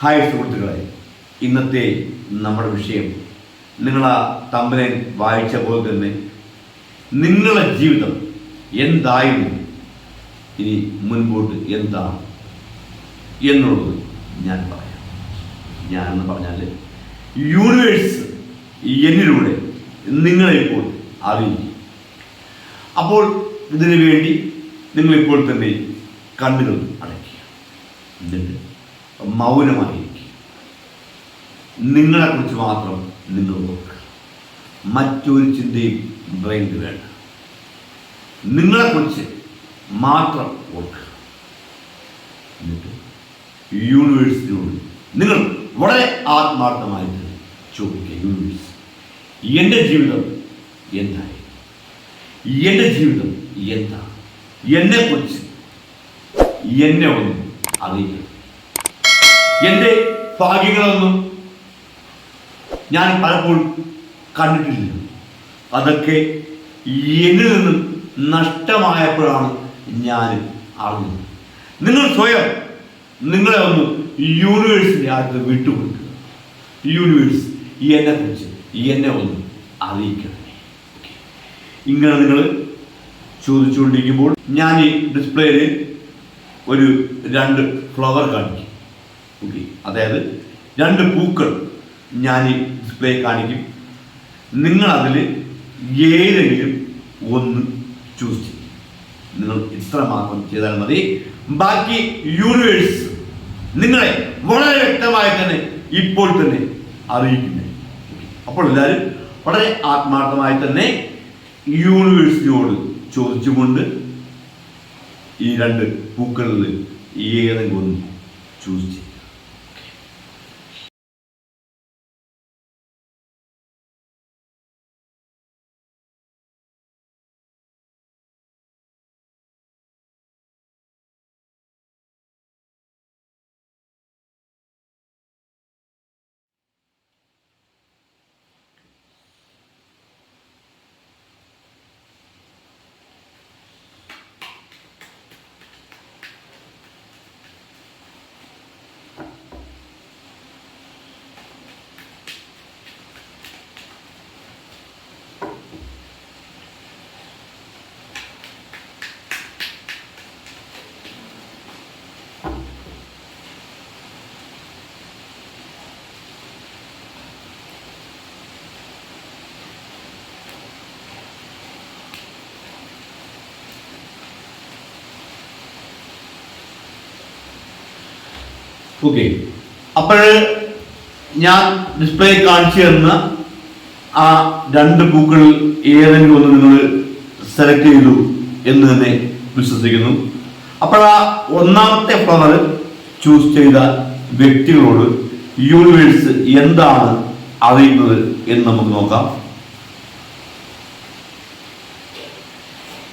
Hi സുഹൃത്തുക്കളെ, ഇന്നത്തെ നമ്മുടെ വിഷയം നിങ്ങൾ ആ തമ്പനയിൽ വായിച്ച പോലെ തന്നെ നിങ്ങളുടെ ജീവിതം എന്തായിരുന്നു, ഇനി മുൻപോട്ട് എന്താണ് എന്നുള്ളത് ഞാൻ പറയാം. ഞാനെന്ന് പറഞ്ഞാൽ യൂണിവേഴ്സ് എന്നിലൂടെ നിങ്ങളിപ്പോൾ അറിയിക്കും. അപ്പോൾ ഇതിനു വേണ്ടി നിങ്ങളിപ്പോൾ തന്നെ കണ്ണുകൾ അടയ്ക്കുക, എന്നിട്ട് മൗനമായിരിക്കുക. നിങ്ങളെക്കുറിച്ച് മാത്രം നിങ്ങൾ ഓർക്കുക. മറ്റൊരു ചിന്തയും ബ്രെയിനിൽ വേണ്ട. നിങ്ങളെക്കുറിച്ച് മാത്രം ഓർക്കുക. എന്നിട്ട് യൂണിവേഴ്സിനോട് നിങ്ങൾ വളരെ ആത്മാർത്ഥമായിട്ട് ചോദിക്കുക, യൂണിവേഴ്സ് എൻ്റെ ജീവിതം എന്തായി, എൻ്റെ ജീവിതം എന്താ, എന്നെക്കുറിച്ച് എന്നെ ഒന്ന് അറിയിക്കണം. എൻ്റെ ഭാഗ്യങ്ങളൊന്നും ഞാൻ പലപ്പോഴും കണ്ടിട്ടില്ല. അതൊക്കെ എന്നിൽ നിന്നും നഷ്ടമായപ്പോഴാണ് ഞാൻ അറിഞ്ഞത്. നിങ്ങൾ സ്വയം നിങ്ങളെ ഒന്ന് യൂണിവേഴ്സിൻ്റെ അടുത്ത് വിട്ടുകൊടുക്കുക. യൂണിവേഴ്സ് എന്നെക്കുറിച്ച് എന്നെ ഒന്ന് അറിയിക്കണമേ. ഇങ്ങനെ നിങ്ങൾ ചോദിച്ചുകൊണ്ടിരിക്കുമ്പോൾ ഞാൻ ഈ ഡിസ്പ്ലേയിൽ ഒരു 2 ഫ്ലവർ കാണിക്കും. അതായത് 2 പൂക്കൾ ഞാൻ ഈ ഡിസ്പ്ലേ കാണിക്കും. നിങ്ങളതിൽ ഏതെങ്കിലും ഒന്ന് ചൂസ് ചെയ്യും. നിങ്ങൾ ഇത്ര മാത്രം ചെയ്താൽ മതി. ബാക്കി യൂണിവേഴ്സ് നിങ്ങളെ വളരെ വ്യക്തമായി തന്നെ ഇപ്പോൾ തന്നെ അറിയിക്കുന്നത്. അപ്പോൾ എല്ലാവരും വളരെ ആത്മാർത്ഥമായി തന്നെ യൂണിവേഴ്സിനോട് ചോദിച്ചുകൊണ്ട് ഈ 2 പൂക്കളിൽ ഏതെങ്കിലും ഒന്ന് ചൂസ് ചെയ്യും. ഓക്കെ, അപ്പോൾ ഞാൻ ഡിസ്പ്ലേ കാണിച്ചു തന്ന ആ 2 പൂക്കളിൽ ഏതെങ്കിലും ഒന്ന് നിങ്ങൾ സെലക്ട് ചെയ്തു എന്ന് തന്നെ വിശ്വസിക്കുന്നു. അപ്പോൾ ആ 1ാമത്തെ ഫ്ലവർ ചൂസ് ചെയ്ത വ്യക്തികളോട് യൂണിവേഴ്സ് എന്താണ് അറിയുന്നത് എന്ന് നമുക്ക് നോക്കാം.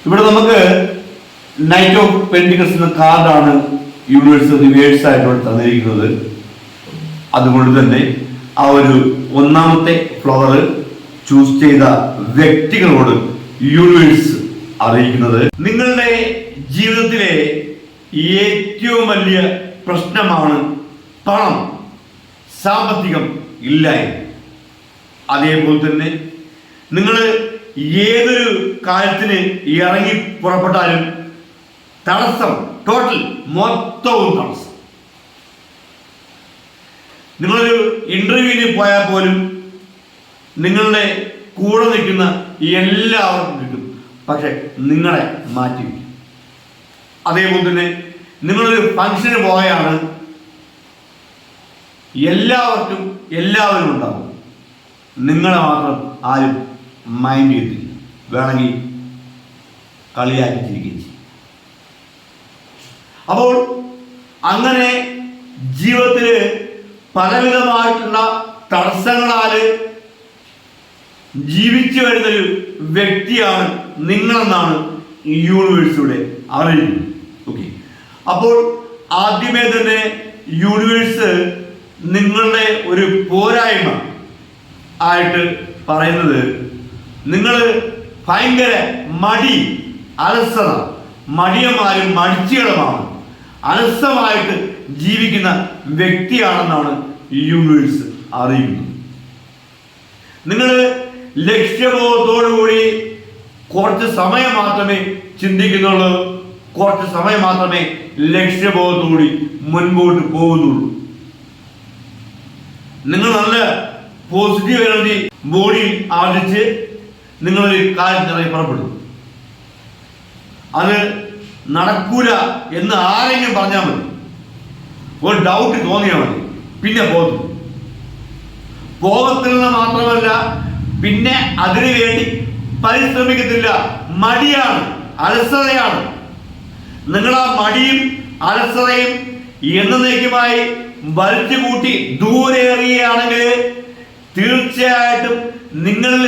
ഇവിടെ നമുക്ക് നൈറ്റ് ഓഫ് പെന്റിക്കൽസ് എന്ന കാർഡാണ് യൂണിവേഴ്സ് റിവേഴ്സ് ആയിട്ട് തന്നിരിക്കുന്നത്. അതുകൊണ്ട് തന്നെ ആ ഒരു 1ാമത്തെ ഫ്ലവർ ചൂസ് ചെയ്ത വ്യക്തികളോട് യൂണിവേഴ്സ് അറിയിക്കുന്നത് നിങ്ങളുടെ ജീവിതത്തിലെ ഏറ്റവും വലിയ പ്രശ്നമാണ് പണം, സാമ്പത്തികം ഇല്ലായ്മ. അതേപോലെ തന്നെ നിങ്ങൾ ഏതൊരു കാര്യത്തിന് ഇറങ്ങി പുറപ്പെട്ടാലും തടസ്സം, ടോട്ടൽ മൊത്തവും തടസ്സം. നിങ്ങളൊരു ഇന്റർവ്യൂവിന് പോയാൽ പോലും നിങ്ങളുടെ കൂടെ നിൽക്കുന്ന എല്ലാവർക്കും കിട്ടും, പക്ഷെ നിങ്ങളെ മാറ്റി വയ്ക്കും. അതേപോലെ തന്നെ നിങ്ങളൊരു ഫംഗ്ഷന് പോയാണ്, എല്ലാവരും ഉണ്ടാവും, നിങ്ങളെ മാത്രം ആരും മൈൻഡ് ചെയ്തില്ല. വേണമെങ്കിൽ കളിയാക്കിച്ചിരിക്കുകയും ചെയ്യും. അപ്പോൾ അങ്ങനെ ജീവിതത്തിൽ പലവിധമായിട്ടുള്ള തടസ്സങ്ങളാൽ ജീവിച്ചു വരുന്നൊരു വ്യക്തിയാണ് നിങ്ങളെന്നാണ് യൂണിവേഴ്സിലൂടെ അറിയുന്നത്. ഓക്കെ, അപ്പോൾ ആദ്യമേ തന്നെ യൂണിവേഴ്സ് നിങ്ങളുടെ ഒരു പോരായ്മ ആയിട്ട് പറയുന്നത് നിങ്ങൾ ഭയങ്കര മടി, അലസത, മടിയന്മാരും മടിച്ചികളുമാണ്. അലസമായിട്ട് ജീവിക്കുന്ന വ്യക്തിയാണെന്നാണ് യൂണിവേഴ്സ് അറിയുന്നത്. നിങ്ങൾ ലക്ഷ്യബോധത്തോടുകൂടി കുറച്ച് സമയം മാത്രമേ ചിന്തിക്കുന്നുള്ളൂ, കുറച്ച് സമയം മാത്രമേ ലക്ഷ്യബോധത്തോടുകൂടി മുൻപോട്ട് പോകുന്നുള്ളൂ. നിങ്ങൾ നല്ല പോസിറ്റീവ് എനർജി ബോഡിയിൽ ആർജിച്ച് നിങ്ങളൊരു കാര്യത്തിനായി പുറപ്പെടും. അത് നടക്കൂല എന്ന് ആരെങ്കിലും പറഞ്ഞാൽ മതി, ഒരു ഡൗട്ട് തോന്നിയാൽ മതി, പിന്നെ പോകത്തില്ല. മാത്രമല്ല പിന്നെ അതിനു വേണ്ടി പരിശ്രമിക്കത്തില്ല. മടിയാണ്, അലസതയാണ്. നിങ്ങൾ ആ മടിയും അലസതയും എന്നേക്കുമായി വലിച്ചു കൂട്ടി ദൂരെ എറിയുകയാണെങ്കിൽ തീർച്ചയായിട്ടും നിങ്ങളിൽ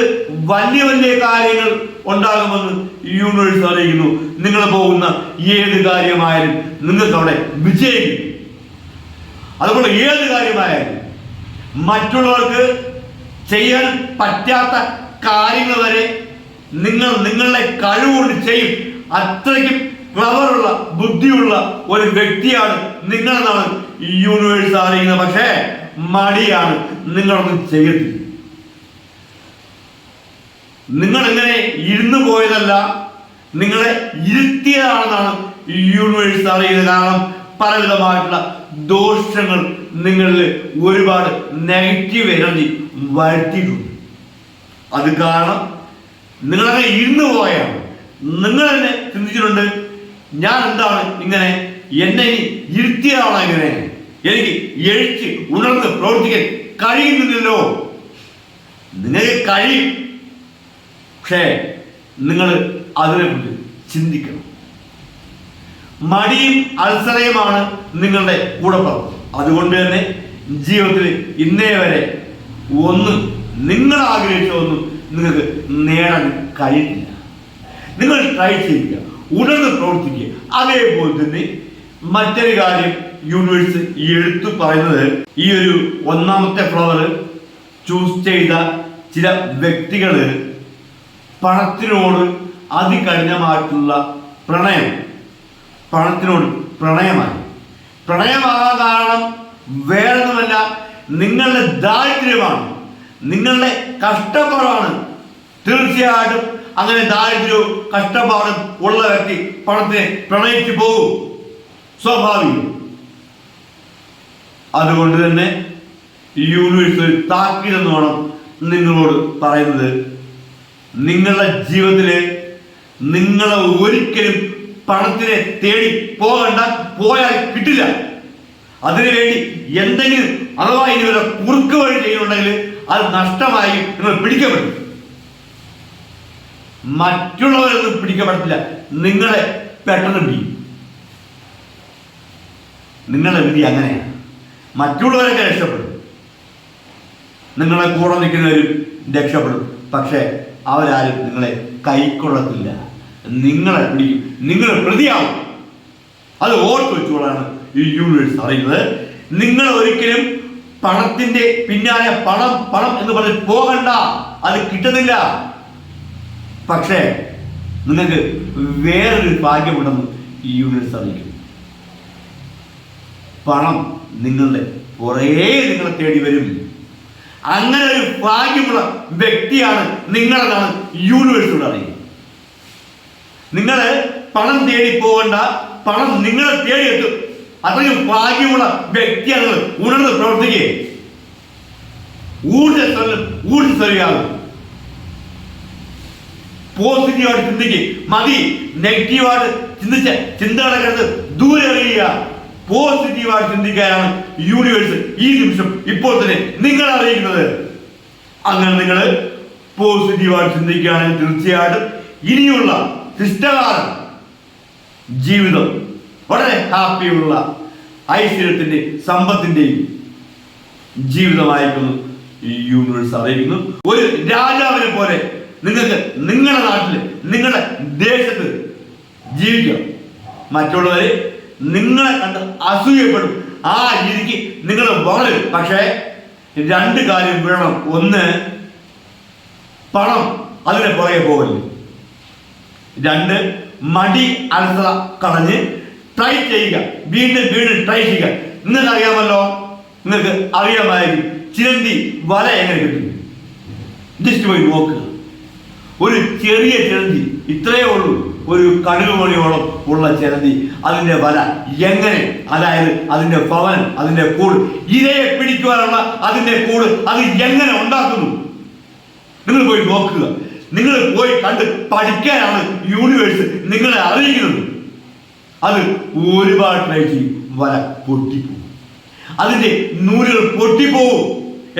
വലിയ വലിയ കാര്യങ്ങൾ ഉണ്ടാകുമെന്ന് യൂണിവേഴ്സ് അറിയിക്കുന്നു. നിങ്ങൾ പോകുന്ന ഏത് കാര്യമായാലും നിങ്ങൾക്ക് അവിടെ വിജയിക്കും. അതുപോലെ ഏത് കാര്യമായാലും മറ്റുള്ളവർക്ക് ചെയ്യാൻ പറ്റാത്ത കാര്യങ്ങൾ വരെ നിങ്ങളുടെ കഴിവുകൊണ്ട് ചെയ്യും. അത്രയ്ക്കും ക്ലവറുള്ള ബുദ്ധിയുള്ള ഒരു വ്യക്തിയാണ് നിങ്ങളെന്നാണ് യൂണിവേഴ്സ് അറിയുന്നത്. പക്ഷേ മടിയാണ്, നിങ്ങളൊന്നും ചെയ്യത്തില്ല. നിങ്ങൾ ഇങ്ങനെ ഇരുന്നു പോയതല്ല, നിങ്ങളെ ഇരുത്തിയതാണെന്നാണ് യൂണിവേഴ്സ് അറിയുന്നത്. കാരണം പലവിധമായിട്ടുള്ള ദോഷങ്ങൾ നിങ്ങളിൽ ഒരുപാട് നെഗറ്റീവ് എനർജി വരുത്തിയിട്ടുണ്ട്. അത് കാരണം നിങ്ങളങ്ങനെ ഇരുന്നു പോയാണ്. നിങ്ങൾ തന്നെ ചിന്തിച്ചിട്ടുണ്ട്, ഞാൻ എന്താണ് ഇങ്ങനെ, എന്നെ ഇനി ഇരുത്തിയതാണ് ഇങ്ങനെ, എനിക്ക് എഴുച്ച് ഉണർന്ന് പ്രവർത്തിക്കാൻ കഴിയുന്നില്ലല്ലോ. നിങ്ങൾക്ക് കഴിയും, പക്ഷേ നിങ്ങൾ അതിനെക്കുറിച്ച് ചിന്തിക്കണം. മടിയും അൽസരയുമാണ് നിങ്ങളുടെ കൂടെ പറഞ്ഞത്. അതുകൊണ്ട് തന്നെ ജീവിതത്തിൽ ഇന്നേ വരെ ഒന്നും നിങ്ങൾ ആഗ്രഹിച്ച ഒന്നും നിങ്ങൾക്ക് നേടാൻ കഴിയില്ല. നിങ്ങൾ ട്രൈ ചെയ്യുക, ഉണർന്ന് പ്രവർത്തിക്കുക. അതേപോലെ തന്നെ മറ്റൊരു കാര്യം യൂണിവേഴ്സ് എടുത്തു പറയുന്നത്, ഈ ഒരു ഒന്നാമത്തെ ഫ്ലവർ ചൂസ് ചെയ്ത ചില വ്യക്തികൾ പണത്തിനോട് അതികഠിനമായിട്ടുള്ള പ്രണയം, പണത്തിനോട് പ്രണയമാകാൻ കാരണം വേറൊന്നുമല്ല, നിങ്ങളുടെ ദാരിദ്ര്യമാണ്, നിങ്ങളുടെ കഷ്ടപ്പാടാണ്. തീർച്ചയായിട്ടും അങ്ങനെ ദാരിദ്ര്യവും കഷ്ടപ്പാടും ഉള്ള വ്യക്തി പണത്തിനെ പ്രണയിച്ചു പോകും, സ്വാഭാവികം. അതുകൊണ്ട് തന്നെ യൂണിവേഴ്സ് താക്കീതെന്ന് വേണം നിങ്ങളോട് പറയുന്നത്. നിങ്ങളുടെ ജീവിതത്തില് നിങ്ങളെ ഒരിക്കലും പണത്തിനെ തേടി പോകണ്ട, പോയാൽ കിട്ടില്ല. അതിനുവേണ്ടി എന്തെങ്കിലും അഥവാ ഇനി വല്ല കുറുക്ക് വഴി ചെയ്യുന്നുണ്ടെങ്കിൽ അത് നഷ്ടമായി നിങ്ങൾ പിടിക്കപ്പെടും. മറ്റുള്ളവരൊന്നും പിടിക്കപ്പെടത്തില്ല, നിങ്ങളെ പെട്ടെന്ന് പിടിക്കും. നിങ്ങളുടെ വിധി അങ്ങനെയാണ്. മറ്റുള്ളവരൊക്കെ രക്ഷപ്പെടും, നിങ്ങളെ കൂടെ നിൽക്കുന്നവരും രക്ഷപ്പെടും. പക്ഷെ അവരാരും നിങ്ങളെ കൈക്കൊള്ളത്തില്ല, നിങ്ങളെ പിടിക്കും, നിങ്ങൾ പ്രതിയാവും. അത് ഓർത്ത് വെച്ചുകൊള്ളാണ് ഈ യൂണിവേഴ്സ് അറിയുന്നത്. നിങ്ങൾ ഒരിക്കലും പണത്തിന്റെ പിന്നാലെ പണം എന്ന് പറഞ്ഞ് പോകണ്ട, അത് കിട്ടുന്നില്ല. പക്ഷേ നിങ്ങൾക്ക് വേറൊരു ഭാഗ്യമുണ്ടെന്ന് ഈ യൂണിവേഴ്സ് അറിയിക്കും. പണം നിങ്ങളുടെ കുറേ നിങ്ങളെ തേടി വരും. അങ്ങനെ ഒരു ഭാഗ്യമുള്ള വ്യക്തിയാണ് നിങ്ങളെന്നാണ് യൂണിവേഴ്സിനോട് അറിയുന്നത്. നിങ്ങൾ പണം തേടി പോകണ്ട, പണം നിങ്ങളെ തേടിയെത്തും. അത്രയും ഭാഗ്യമുള്ള വ്യക്തിയാണ്. ഉണർന്ന് പ്രവർത്തിക്കുക, ഊർജ്ജസ്വരിയാകും. പോസിറ്റീവായിട്ട് ചിന്തിക്കുക, മതി നെഗറ്റീവായിട്ട് ചിന്തിച്ച ചിന്തകളൊക്കെ ദൂരെ അറിയുക. പോസിറ്റീവായിട്ട് ചിന്തിക്കാനാണ് യൂണിവേഴ്സ് ഈ നിമിഷം ഇപ്പോൾ തന്നെ നിങ്ങൾ അറിയിക്കുന്നത്. അങ്ങനെ നിങ്ങൾ പോസിറ്റീവായിട്ട് ചിന്തിക്കുകയാണെങ്കിൽ തീർച്ചയായിട്ടും ഇനിയുള്ള ശിഷ്ടകാലം ജീവിതം വളരെ ഹാപ്പിയുള്ള ഐശ്വര്യത്തിന്റെ സമ്പത്തിന്റെയും ജീവിതമായിരിക്കുന്നു ഈ യൂണിവേഴ്സ് അറിയിക്കുന്നു. ഒരു രാജാവിനെ പോലെ നിങ്ങൾക്ക് നിങ്ങളുടെ നാട്ടിൽ, നിങ്ങളുടെ ദേശത്ത് ജീവിക്കാം. മറ്റുള്ളവരെ നിങ്ങളെ കണ്ട് അസൂയപ്പെടും, ആ രീതിക്ക് നിങ്ങൾ വളരും. പക്ഷേ രണ്ട് കാര്യം വേണം. ഒന്ന്, പണം അതിനെ പുറകെ പോകല്ലേ. രണ്ട്, മടി അലസത കളഞ്ഞ് ട്രൈ ചെയ്യുക, വീണ്ടും ട്രൈ ചെയ്യുക. നിങ്ങൾക്ക് അറിയാമല്ലോ, നിങ്ങൾക്ക് അറിയാമായിരിക്കും ചിലന്തി വല എങ്ങനെ കിട്ടും. ജസ്റ്റ് പോയി നോക്കുക. ഒരു ചെറിയ ചിലന്തി, ഇത്രയേ ഉള്ളൂ, ഒരു കടുകുമണിയോളം ഉള്ള ചിലന്തി അതിന്റെ വല എങ്ങനെ, അതായത് അതിന്റെ ഭവനം, അതിന്റെ കൂട്, ഇരയെ പിടിക്കുവാനുള്ള അതിന്റെ കൂട് അത് എങ്ങനെ ഉണ്ടാക്കുന്നു നിങ്ങൾ പോയി നോക്കുക. നിങ്ങൾ പോയി കണ്ട് പഠിക്കാനാണ് യൂണിവേഴ്സ് നിങ്ങളെ അറിയിക്കുന്നത്. അത് ഒരുപാട് ട്രൈ ചെയ്യും, വല പൊട്ടിപ്പോകും, അതിന്റെ നൂലുകൾ പൊട്ടിപ്പോകും.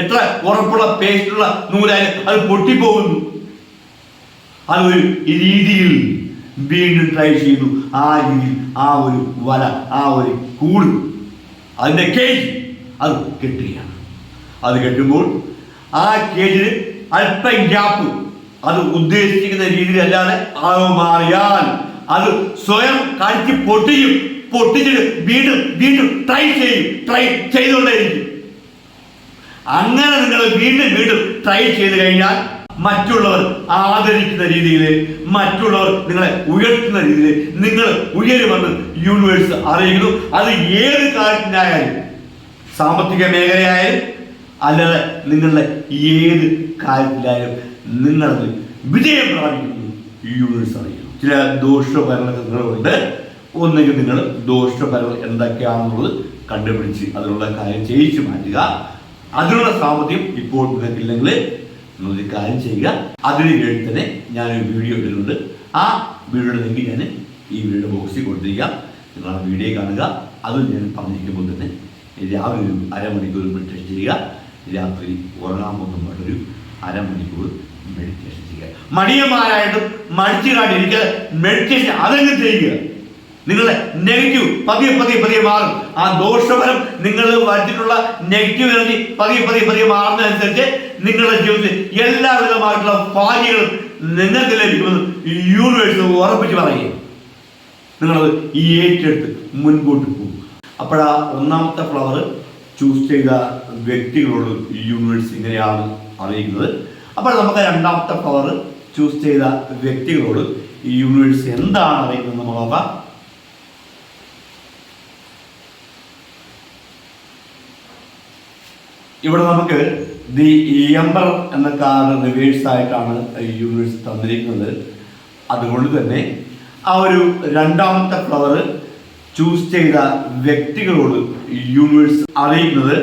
എത്ര ഉറപ്പുള്ള പേസ്റ്റുള്ള നൂലായാലും അത് പൊട്ടിപ്പോകുന്നു. അതൊരു രീതിയിൽ വീണ്ടും ട്രൈ ചെയ്തു. ആ രീതിയിൽ ആ ഒരു വല, ആ ഒരു കൂട്, അതിന്റെ കേജ് അത് കെട്ടുകയാണ്. അത് കെട്ടുമ്പോൾ ആ കേജിന് അല്പം ഗ്യാപ്പ്, അത് ഉദ്ദേശിക്കുന്ന രീതിയിലല്ലാതെ അളവ് മാറിയാൽ അത് സ്വയം കടിച്ച് പൊട്ടിച്ചിട്ട് വീണ്ടും വീണ്ടും ട്രൈ ചെയ്തുകൊണ്ടേയിരിക്കും. അങ്ങനെ നിങ്ങൾ വീണ്ടും വീണ്ടും ട്രൈ ചെയ്ത് കഴിഞ്ഞാൽ മറ്റുള്ളവർ ആദരിക്കുന്ന രീതിയിൽ, മറ്റുള്ളവർ നിങ്ങളെ ഉയർത്തുന്ന രീതിയിൽ നിങ്ങൾ ഉയരുമെന്ന് യൂണിവേഴ്സ് അറിയിക്കുന്നു. അത് ഏത് കാര്യത്തിനായാലും, സാമ്പത്തിക മേഖലയായാലും അല്ലാതെ നിങ്ങളുടെ ഏത് കാര്യത്തിലായാലും നിങ്ങളത് വിജയം പ്രാപിക്കുന്നു യൂണിവേഴ്സ് അറിയുന്നു. ചില ദോഷഫലങ്ങളുണ്ട്. ഒന്നെങ്കിൽ നിങ്ങൾ ദോഷഫലങ്ങൾ എന്തൊക്കെയാണെന്നുള്ളത് കണ്ടുപിടിച്ച് അതിനുള്ള കാര്യം ചെയ്യിച്ചു മാറ്റുക. അതിനുള്ള സാമ്പത്തികം ഇപ്പോൾ നിങ്ങൾക്കില്ലെങ്കിൽ നിങ്ങളൊരു കാര്യം ചെയ്യുക. അതിന് വേണ്ടി തന്നെ ഞാനൊരു വീഡിയോ ഇടുന്നുണ്ട്. ആ വീഡിയോയുടെ ലിങ്ക് ഞാൻ ഈ വീഡിയോ ബോക്സിൽ കൊടുത്തിരിക്കാം. നിങ്ങൾ ആ വീഡിയോ കാണുക. അത് ഞാൻ പറഞ്ഞിരിക്കുമ്പോൾ തന്നെ രാവിലെ ഒരു അരമണിക്കൂർ മെഡിറ്റേഷൻ ചെയ്യുക. രാത്രി ഉറങ്ങാൻ പോകുമ്പോഴൊരു അരമണിക്കൂർ മെഡിറ്റേഷൻ ചെയ്യുക. മടിയന്മാരായിട്ടും മടിച്ചു കാട്ടിരിക്കുക, മെഡിറ്റേഷൻ അതെങ്ങനെ ചെയ്യുക. നിങ്ങളുടെ നെഗറ്റീവ് പതിയെ മാറും. ആ ദോഷഫലം നിങ്ങൾ വരുത്തിയിട്ടുള്ള നെഗറ്റീവ് എനർജി പതിയെ മാറുന്നതനുസരിച്ച് നിങ്ങളുടെ ജീവിതത്തിൽ എല്ലാവിധമായിട്ടുള്ള ഭാഗ്യങ്ങളും നിങ്ങൾക്ക് ലഭിക്കുമെന്ന് യൂണിവേഴ്സ് ഉറപ്പിച്ച് പറയുക. നിങ്ങളത് ഈ ഏറ്റെടുത്ത് മുൻപോട്ട് പോകും. അപ്പോഴാ ഒന്നാമത്തെ ഫ്ലവർ ചൂസ് ചെയ്ത വ്യക്തികളോട് യൂണിവേഴ്സ് ഇങ്ങനെയാണ് അറിയിക്കുന്നത്. അപ്പോൾ നമുക്ക് രണ്ടാമത്തെ ഫ്ലവർ ചൂസ് ചെയ്ത വ്യക്തികളോട് ഈ യൂണിവേഴ്സ് എന്താണ് അറിയുന്നത് നമ്മൾ നോക്കാം. ഇവിടെ നമുക്ക് ദി എംബർ എന്ന കാർഡ് റിവേഴ്സ് ആയിട്ടാണ് യൂണിവേഴ്സ് തന്നിരിക്കുന്നത്. അതുകൊണ്ട് തന്നെ ആ ഒരു രണ്ടാമത്തെ ഫ്ലവർ ചൂസ് ചെയ്ത വ്യക്തികളോട് യൂണിവേഴ്സ് അറിയിക്കുന്നത്,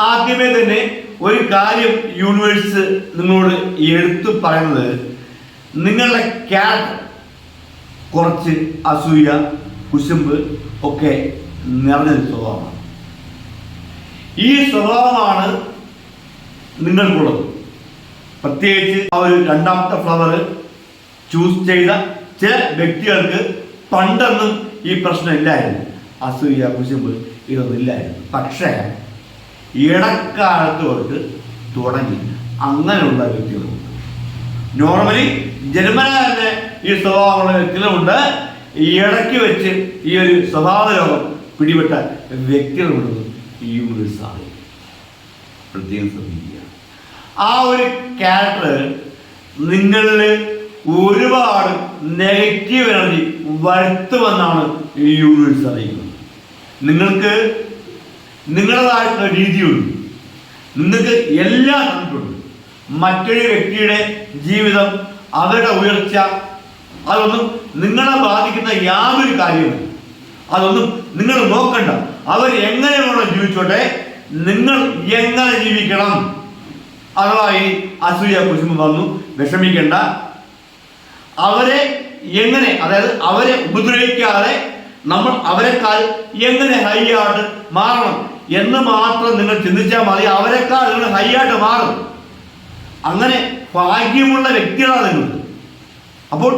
ആദ്യമേ തന്നെ ഒരു കാര്യം യൂണിവേഴ്സ് നിങ്ങളോട് എടുത്തു പറയുന്നത്, നിങ്ങളുടെ ക്യാരക്ടർ കുറച്ച് അസൂയ, കുശുമ്പ് ഒക്കെ നിറഞ്ഞൊരു സ്വഭാവമാണ്. ഈ സ്വഭാവമാണ് നിങ്ങൾക്കുള്ളത്. പ്രത്യേകിച്ച് ആ ഒരു രണ്ടാമത്തെ ഫ്ലവർ ചൂസ് ചെയ്ത ചില വ്യക്തികൾക്ക് പണ്ടൊന്നും ഈ പ്രശ്നം ഇല്ലായിരുന്നു. അസൂയ, കുശുമ്പ് ഇതൊന്നും ഇല്ലായിരുന്നു. പക്ഷേ ഇടക്കാലത്ത് തൊട്ട് തുടങ്ങി അങ്ങനെയുള്ള വ്യക്തികളുണ്ട്. നോർമലി ജന്മന തന്നെ ഈ സ്വഭാവമുള്ള വ്യക്തികളുണ്ട്. ഈ ഇടയ്ക്ക് വെച്ച് ഈ ഒരു സ്വഭാവ രോഗം പിടിപെട്ട വ്യക്തികളുണ്ടെന്ന് ഈ യൂണിവേഴ്സ് അറിയും. പ്രത്യേകം ശ്രദ്ധിക്കുക. ആ ഒരു ക്യാരക്ടർ നിങ്ങളിൽ ഒരുപാട് നെഗറ്റീവ് എനർജി വരുത്തുമെന്നാണ് ഈ യൂണിവേഴ്സ് അറിയിക്കുന്നത്. നിങ്ങൾക്ക് നിങ്ങളുടേതായിട്ടുള്ള രീതിയുണ്ട്, നിങ്ങൾക്ക് എല്ലാം തന്നിട്ടുണ്ട്. മറ്റൊരു വ്യക്തിയുടെ ജീവിതം, അവരുടെ ഉയർച്ച, അതൊന്നും നിങ്ങളെ ബാധിക്കുന്ന യാതൊരു കാര്യവും അതൊന്നും നിങ്ങൾ നോക്കണ്ട. അവർ എങ്ങനെ വേണം ജീവിച്ചോട്ടെ, നിങ്ങൾ എങ്ങനെ ജീവിക്കണം. അഥവാ ഈ അസൂയ, കുശുമ്പ് വന്നു വിഷമിക്കേണ്ട. അവരെ എങ്ങനെ, അതായത് അവരെ ഉപദ്രവിക്കാതെ നമ്മൾ അവരെക്കാൾ എങ്ങനെ ഹൈ ആയിട്ട് മാറണം എന്ന് മാത്രം നിങ്ങൾ ചിന്തിച്ചാൽ മതി. അവരെക്കാൾ നിങ്ങൾ ഹൈ ആയിട്ട് മാറും. അങ്ങനെ ഭാഗ്യമുള്ള വ്യക്തികളാണ് നിങ്ങൾ. അപ്പോൾ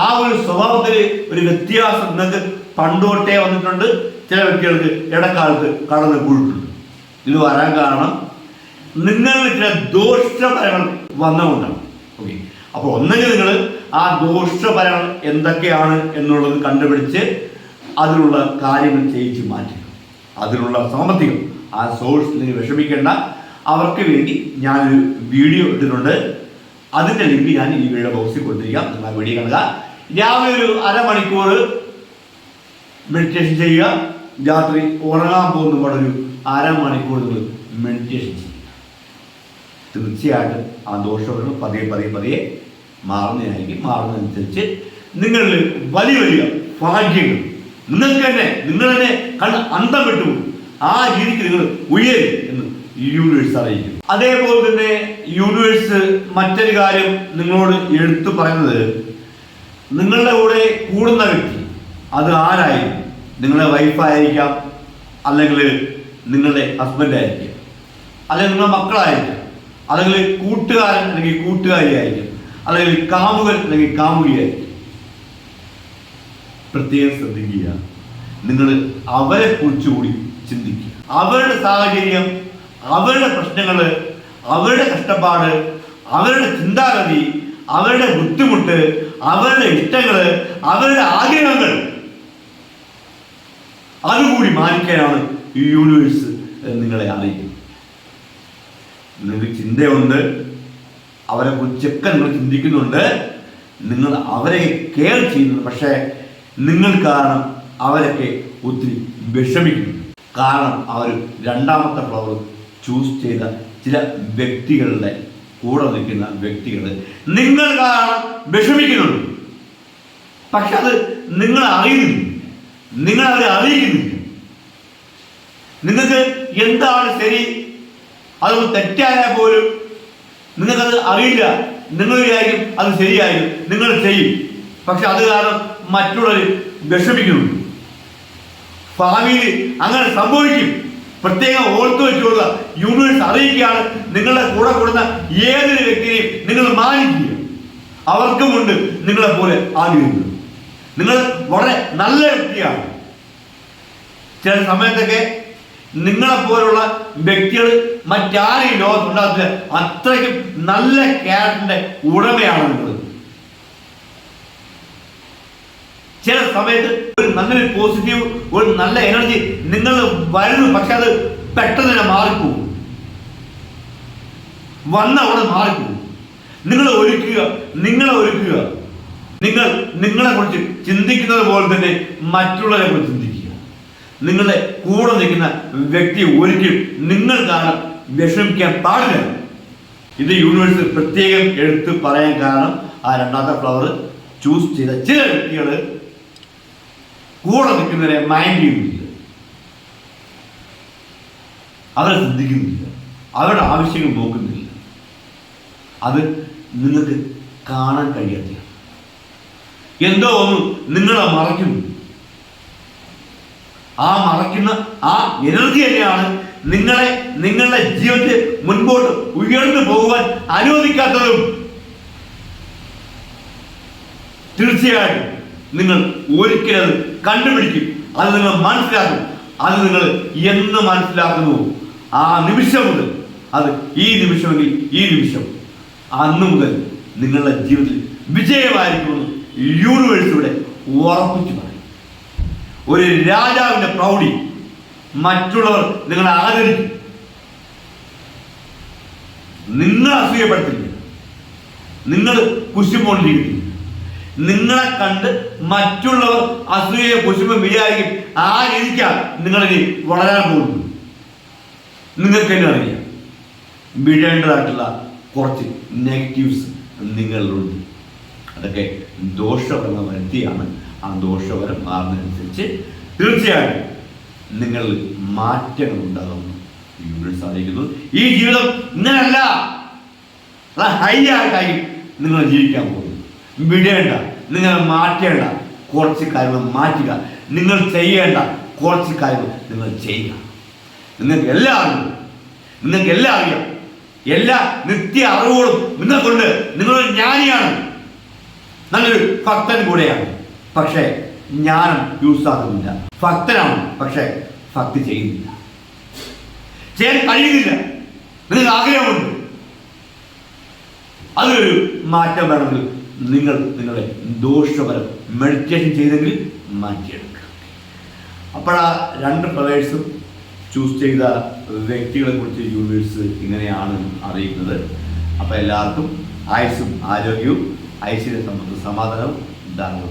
ആ ഒരു സ്വഭാവത്തിൽ ഒരു വ്യത്യാസം നിങ്ങൾക്ക് പണ്ടോട്ടേ വന്നിട്ടുണ്ട്. ചില വ്യക്തികൾക്ക് ഇടക്കാലത്ത് കടന്നു കൂടിയിട്ടുണ്ട്. ഇത് വരാൻ കാരണം നിങ്ങളിൽ ചില ദോഷഫലങ്ങൾ വന്നുകൊണ്ടാണ്. ഓക്കെ, അപ്പോൾ ഒന്നെങ്കിൽ നിങ്ങൾ ആ ദോഷഫലങ്ങൾ എന്തൊക്കെയാണ് എന്നുള്ളത് കണ്ടുപിടിച്ച് അതിനുള്ള കാര്യങ്ങൾ ചെയ്യിച്ച് മാറ്റുക. അതിനുള്ള സാമ്പത്തികം, ആ സോഴ്സ് നിങ്ങൾ വിഷമിക്കേണ്ട. അവർക്ക് വേണ്ടി ഞാനൊരു വീഡിയോ ഇട്ടിട്ടുണ്ട്. അതിൻ്റെ ലിങ്ക് ഞാൻ ഈ വീഡിയോ ബോക്സിൽ കൊടുത്തിരിക്കാം. നിങ്ങൾ ആ വീഡിയോ കാണുക. രാവിലെ ഒരു അരമണിക്കൂർ മെഡിറ്റേഷൻ ചെയ്യുക. രാത്രി ഉറങ്ങാൻ പോകുന്ന പാടൊരു അരമണിക്കൂർ നിങ്ങൾ മെഡിറ്റേഷൻ ചെയ്യും. തീർച്ചയായിട്ടും ആ ദോഷങ്ങൾ പതിയെ പതിയെ പതിയെ മാറുന്നതായിരിക്കും. മാറുന്നതനുസരിച്ച് നിങ്ങളിൽ വലിയ വലിയ ഭാഗ്യങ്ങൾ നിങ്ങൾ തന്നെ കണ്ട് അന്തം വിട്ടുപോകും. ആ രീതിക്ക് നിങ്ങൾ ഉയരും എന്ന് യൂണിവേഴ്സ് അറിയിക്കും. അതേപോലെ തന്നെ യൂണിവേഴ്സ് മറ്റൊരു കാര്യം നിങ്ങളോട് എടുത്തു പറയുന്നത്, നിങ്ങളുടെ കൂടെ കൂടുന്ന വ്യക്തി അത് ആരായിരിക്കും? നിങ്ങളുടെ വൈഫായിരിക്കാം, അല്ലെങ്കിൽ നിങ്ങളുടെ ഹസ്ബൻഡ് ആയിരിക്കാം, അല്ലെങ്കിൽ നിങ്ങളുടെ മക്കളായിരിക്കാം, അല്ലെങ്കിൽ കൂട്ടുകാരൻ അല്ലെങ്കിൽ കൂട്ടുകാരിയായിരിക്കും, അല്ലെങ്കിൽ കാമുകൻ അല്ലെങ്കിൽ കാമുകിയായിരിക്കും. പ്രത്യേകം ശ്രദ്ധിക്കുക. നിങ്ങൾ അവരെ കുറിച്ച് കൂടി ചിന്തിക്കുക. അവരുടെ സാഹചര്യം, അവരുടെ പ്രശ്നങ്ങൾ, അവരുടെ കഷ്ടപ്പാട്, അവരുടെ ചിന്താഗതി, അവരുടെ ബുദ്ധിമുട്ട്, അവരുടെ ഇഷ്ടങ്ങൾ, അവരുടെ ആഗ്രഹങ്ങൾ അതുകൂടി മാനിക്കാനാണ് യൂണിവേഴ്സ് നിങ്ങളെ അറിയിക്കുന്നത്. നിങ്ങൾക്ക് ചിന്തയുണ്ട്, അവരെ കുറിച്ചൊക്കെ നിങ്ങൾ ചിന്തിക്കുന്നുണ്ട്, നിങ്ങൾ അവരെ കെയർ ചെയ്യുന്നുണ്ട്. പക്ഷേ നിങ്ങൾ കാരണം അവരൊക്കെ ഒത്തിരി വിഷമിക്കുന്നു. കാരണം അവർ രണ്ടാമത്തെ ഫ്ലവർ ചൂസ് ചെയ്ത ചില വ്യക്തികളുടെ കൂടെ നിൽക്കുന്ന വ്യക്തികൾ നിങ്ങൾ കാരണം വിഷമിക്കുന്നുണ്ട്. പക്ഷെ അത് നിങ്ങൾ അറിയുന്നില്ല, നിങ്ങൾ അവരെ അറിയിക്കുന്നില്ല. നിങ്ങൾക്ക് എന്താണ് ശരി, അത് തെറ്റായാൽ പോലും നിങ്ങൾക്കത് അറിയില്ല. നിങ്ങൾ വിചാരിക്കും അത് ശരിയായിരിക്കും, നിങ്ങൾ ചെയ്യും. പക്ഷെ അത് കാരണം മറ്റുള്ളവർ വിഷമിക്കുന്നുണ്ട്. ഭാവിയിൽ അങ്ങനെ സംഭവിക്കും. പ്രത്യേകം ഓർത്തു വെച്ചുള്ള യൂണിവേഴ്സ് അറിയിക്കുകയാണ്, നിങ്ങളുടെ കൂടെ കൂടുന്ന ഏതൊരു വ്യക്തിയെയും നിങ്ങൾ മാനിക്കുക. അവർക്കുമുണ്ട് നിങ്ങളെ പോലെ ആഗ്രഹിക്കുന്നത്. നിങ്ങൾ വളരെ നല്ല വ്യക്തിയാണ്. ചില സമയത്തൊക്കെ നിങ്ങളെപ്പോലുള്ള വ്യക്തികൾ മറ്റാരെയും ലോകത്തുണ്ടാകത്തില്ല. അത്രയ്ക്കും നല്ല ക്യാരക്ടറിന്റെ ഉടമയാണ് നിങ്ങൾ. ചില സമയത്ത് ഒരു നല്ലൊരു പോസിറ്റീവ്, ഒരു നല്ല എനർജി നിങ്ങൾ വരുന്നു. പക്ഷെ അത് പെട്ടെന്ന് തന്നെ മാറിപ്പോകും. വന്ന അവിടെ മാറിപ്പോകും. നിങ്ങളെ ഒരുക്കുക. നിങ്ങൾ നിങ്ങളെ കുറിച്ച് ചിന്തിക്കുന്നത് പോലെ തന്നെ മറ്റുള്ളവരെ കുറിച്ച് ചിന്തിക്കുക. നിങ്ങളുടെ കൂടെ നിൽക്കുന്ന വ്യക്തിയെ ഒരിക്കലും നിങ്ങൾ കാരണം വിഷമിക്കാൻ പാടില്ല. ഇത് യൂണിവേഴ്സ് പ്രത്യേകം എടുത്ത് പറയാൻ കാരണം, ആ രണ്ടാമത്തെ ഫ്ലവർ ചൂസ് ചെയ്ത ചില വ്യക്തികൾ കൂടെ നിൽക്കുന്നവരെ മൈൻഡ് ചെയ്യുന്നില്ല, അവരെ ശ്രദ്ധിക്കുന്നില്ല, അവരുടെ ആവശ്യങ്ങൾ നോക്കുന്നില്ല. അത് നിങ്ങൾക്ക് കാണാൻ കഴിയാത്ത എന്തോ ഒന്ന് നിങ്ങളെ മറയ്ക്കുന്നു. ആ മറയ്ക്കുന്ന ആ എനർജി തന്നെയാണ് നിങ്ങളുടെ ജീവിതത്തിൽ മുൻപോട്ട് ഉയർന്നു പോകുവാൻ അനുവദിക്കാത്തതും. തീർച്ചയായും നിങ്ങൾ ഒരിക്കലും അത് കണ്ടുപിടിക്കും. അത് നിങ്ങൾ മനസ്സിലാക്കും. അത് നിങ്ങൾ എന്ന് മനസ്സിലാക്കുന്നു ആ നിമിഷം മുതൽ, അത് ഈ നിമിഷമെങ്കിൽ ഈ നിമിഷം, അന്ന് മുതൽ നിങ്ങളുടെ ജീവിതത്തിൽ വിജയമായിരിക്കുമെന്ന് യൂണിവേഴ്സിലൂടെ ഉറപ്പിച്ചു പറയും. ഒരു രാജാവിന്റെ പ്രൗഢി മറ്റുള്ളവർ നിങ്ങളെ ആദരിക്കും. നിങ്ങൾ അസൂയപ്പെടുത്തില്ല, നിങ്ങൾ കുശുമ്പോണ്ടിരിക്കുന്നു. നിങ്ങളെ കണ്ട് മറ്റുള്ളവർ അസൂയ കുശുമ്പം വിചാരിക്കും. ആ രീതിക്കാണ് നിങ്ങളിനി വളരാൻ പോകുന്നത്. നിങ്ങൾക്ക് തന്നെ അറിയാം, വിടേണ്ടതായിട്ടുള്ള കുറച്ച് നെഗറ്റീവ്സ് നിങ്ങളിലുണ്ട്. അതൊക്കെ ദോഷപരം വരുത്തിയാണ്. ആ ദോഷപരം മാറുന്നതനുസരിച്ച് തീർച്ചയായും നിങ്ങൾ മാറ്റങ്ങൾ ഉണ്ടാകുമെന്ന് യൂണിവേഴ്സ് അറിയിക്കുന്നു. ഈ ജീവിതം ഇങ്ങനെയല്ല, ഹൈ ആയിട്ടായി നിങ്ങൾ ജീവിക്കാൻ പോകുന്നു. വിടേണ്ട, നിങ്ങൾ മാറ്റേണ്ട കുറച്ച് കാര്യങ്ങൾ മാറ്റുക. നിങ്ങൾ ചെയ്യേണ്ട കുറച്ച് കാര്യങ്ങൾ നിങ്ങൾ ചെയ്യുക. നിങ്ങൾക്ക് എല്ലാം അറിയാം. എല്ലാ നിത്യ അറിവുകളും നിങ്ങൾക്കുണ്ട്. നിങ്ങളൊരു ജ്ഞാനിയാണ്, നല്ലൊരു ഭക്തൻ കൂടെയാണ്. പക്ഷേ ജ്ഞാനം യൂസ് ആകുന്നില്ല. ഭക്തനാണ്, പക്ഷേ ഭക്തി ചെയ്യുന്നില്ല, ചെയ്യാൻ കഴിയുന്നില്ല. നിങ്ങൾക്ക് ആഗ്രഹമുണ്ട്. അതൊരു മാറ്റം വേണമെങ്കിൽ നിങ്ങൾ നിങ്ങളെ ദോഷപരം മെഡിറ്റേഷൻ ചെയ്തെങ്കിൽ മാറ്റിയെടുക്കുക. അപ്പോഴാ രണ്ട് ഫ്ലവേഴ്സും ചൂസ് ചെയ്ത വ്യക്തികളെ കുറിച്ച് യൂണിവേഴ്സ് ഇങ്ങനെയാണ് അറിയിക്കുന്നത്. അപ്പോൾ എല്ലാവർക്കും ആയുസ്സും ആരോഗ്യവും ഐശ്വര്യ സമ്പത്തും സമാധാനവും ഉണ്ടാകുന്നു.